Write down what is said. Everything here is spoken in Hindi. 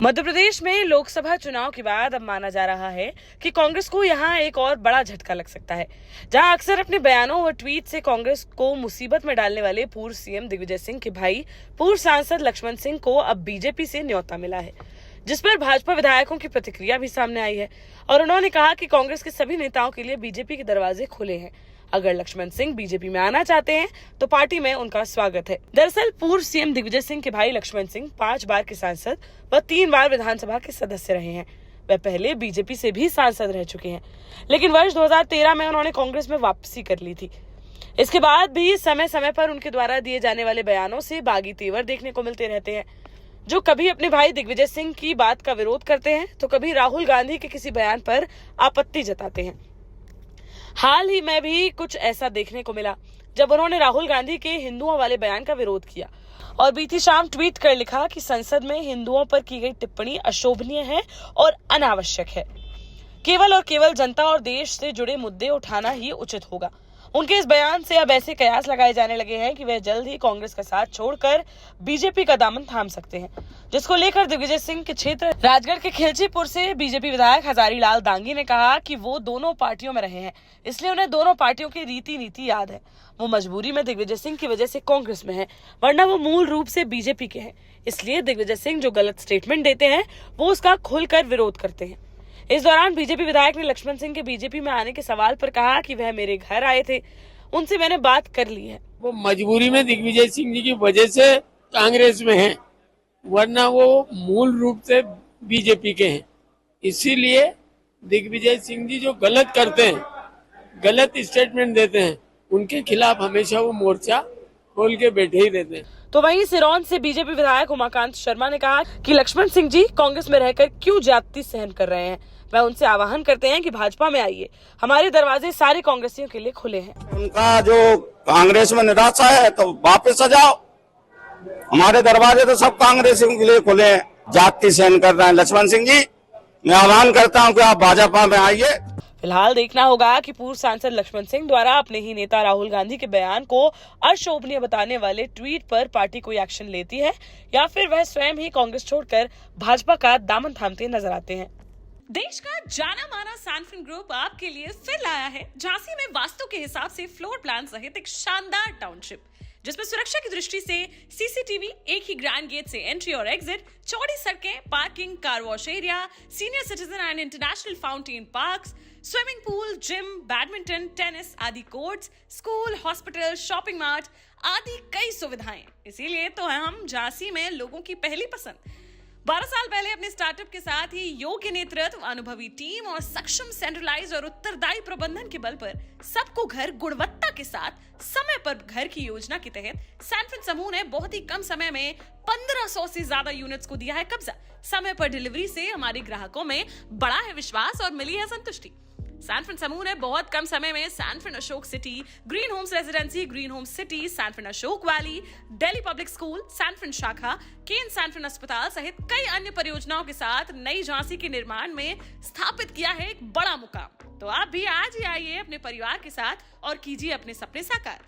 मध्य प्रदेश में लोकसभा चुनाव के बाद अब माना जा रहा है कि कांग्रेस को यहां एक और बड़ा झटका लग सकता है। जहां अक्सर अपने बयानों और ट्वीट से कांग्रेस को मुसीबत में डालने वाले पूर्व सीएम दिग्विजय सिंह के भाई पूर्व सांसद लक्ष्मण सिंह को अब बीजेपी से न्योता मिला है, जिस पर भाजपा विधायकों की प्रतिक्रिया भी सामने आई है और उन्होंने कहा कि कांग्रेस के सभी नेताओं के लिए बीजेपी के दरवाजे खुले हैं। अगर लक्ष्मण सिंह बीजेपी में आना चाहते हैं तो पार्टी में उनका स्वागत है। दरअसल पूर्व सीएम दिग्विजय सिंह के भाई लक्ष्मण सिंह 5 बार के सांसद व 3 बार विधानसभा के सदस्य रहे हैं। वह पहले बीजेपी से भी सांसद रह चुके हैं, लेकिन वर्ष 2013 में उन्होंने कांग्रेस में वापसी कर ली थी। इसके बाद भी समय समय पर उनके द्वारा दिए जाने वाले बयानों से बागी तेवर देखने को मिलते रहते हैं, जो कभी अपने भाई दिग्विजय सिंह की बात का विरोध करते हैं तो कभी राहुल गांधी के किसी बयान पर आपत्ति जताते हैं। हाल ही में भी कुछ ऐसा देखने को मिला जब उन्होंने राहुल गांधी के हिंदुओं वाले बयान का विरोध किया और बीती शाम ट्वीट कर लिखा कि संसद में हिंदुओं पर की गई टिप्पणी अशोभनीय है और अनावश्यक है। केवल और केवल जनता और देश से जुड़े मुद्दे उठाना ही उचित होगा। उनके इस बयान से अब ऐसे कयास लगाए जाने लगे हैं कि वह जल्द ही कांग्रेस का साथ छोड़कर बीजेपी का दामन थाम सकते हैं, जिसको लेकर दिग्विजय सिंह के क्षेत्र राजगढ़ के खिलचीपुर से बीजेपी विधायक हजारी लाल दांगी ने कहा कि वो दोनों पार्टियों में रहे हैं, इसलिए उन्हें दोनों पार्टियों की रीति नीति याद है। वो मजबूरी में दिग्विजय सिंह की वजह से कांग्रेस में है, वरना वो मूल रूप से बीजेपी के हैं। इसलिए दिग्विजय सिंह जो गलत स्टेटमेंट देते हैं वो उसका खुलकर विरोध करते हैं। इस दौरान बीजेपी विधायक ने लक्ष्मण सिंह के बीजेपी में आने के सवाल पर कहा कि वह मेरे घर आए थे, उनसे मैंने बात कर ली है। वो मजबूरी में दिग्विजय सिंह जी की वजह से कांग्रेस में हैं, वरना वो मूल रूप से बीजेपी के हैं। इसीलिए दिग्विजय सिंह जी जो गलत करते हैं, गलत स्टेटमेंट देते हैं, उनके खिलाफ हमेशा वो मोर्चा खोल के बैठे ही रहते हैं। तो वहीं सिरौन से बीजेपी विधायक उमाकांत शर्मा ने कहा कि लक्ष्मण सिंह जी कांग्रेस में रहकर क्यों ज्यादती सहन कर रहे हैं। वह उनसे आह्वान करते हैं कि भाजपा में आइए, हमारे दरवाजे सारे कांग्रेसियों के लिए खुले हैं। उनका जो कांग्रेस में निराशा है तो वापस आ जाओ, हमारे दरवाजे तो सब कांग्रेसियों के लिए खुले हैं। जाति सहन कर रहे हैं लक्ष्मण सिंह जी, मैं आह्वान करता हूं कि आप भाजपा में आइए। फिलहाल देखना होगा कि पूर्व सांसद लक्ष्मण सिंह द्वारा अपने ही नेता राहुल गांधी के बयान को अशोभनीय बताने वाले ट्वीट पर पार्टी कोई एक्शन लेती है या फिर वह स्वयं ही कांग्रेस छोड़कर भाजपा का दामन थामते नजर आते हैं। देश का जाना माना सैनफिन ग्रुप आपके लिए फिर लाया है झांसी में वास्तु के हिसाब से फ्लोर प्लान सहित एक शानदार टाउनशिप, जिसमें सुरक्षा की दृष्टि से सीसीटीवी, एक ही ग्रैंड गेट से एंट्री और एग्जिट, चौड़ी सड़कें, parking, car wash area, senior citizen and international fountain parks, swimming pool, gym, badminton, tennis आदि courts, school, hospital, shopping mart आदि कई सुविधाएं। इसीलिए तो हम झांसी में लोगों की पहली पसंद। 12 साल पहले अपने स्टार्टअप के साथ ही योग्य नेतृत्व, अनुभवी टीम और सक्षम सेंट्रलाइज और उत्तरदायी प्रबंधन के बल पर सबको घर गुणवत्ता के साथ समय पर घर की योजना के तहत सैनफिन समूह ने बहुत ही कम समय में 1500 से ज्यादा यूनिट्स को दिया है कब्जा। समय पर डिलीवरी से हमारे ग्राहकों में बड़ा है विश्वास और मिली है संतुष्टि। सैनफिन समूह ने बहुत कम समय में Sanfin Ashok city, green homes residency, green homes city, Sanfin Ashok valley, Delhi public school, Sanfin शाखा, केन सैनफिन अस्पताल सहित कई अन्य परियोजनाओं के साथ नई झांसी के निर्माण में स्थापित किया है एक बड़ा मुकाम। तो आप भी आज ही आइए अपने परिवार के साथ और कीजिए अपने सपने साकार।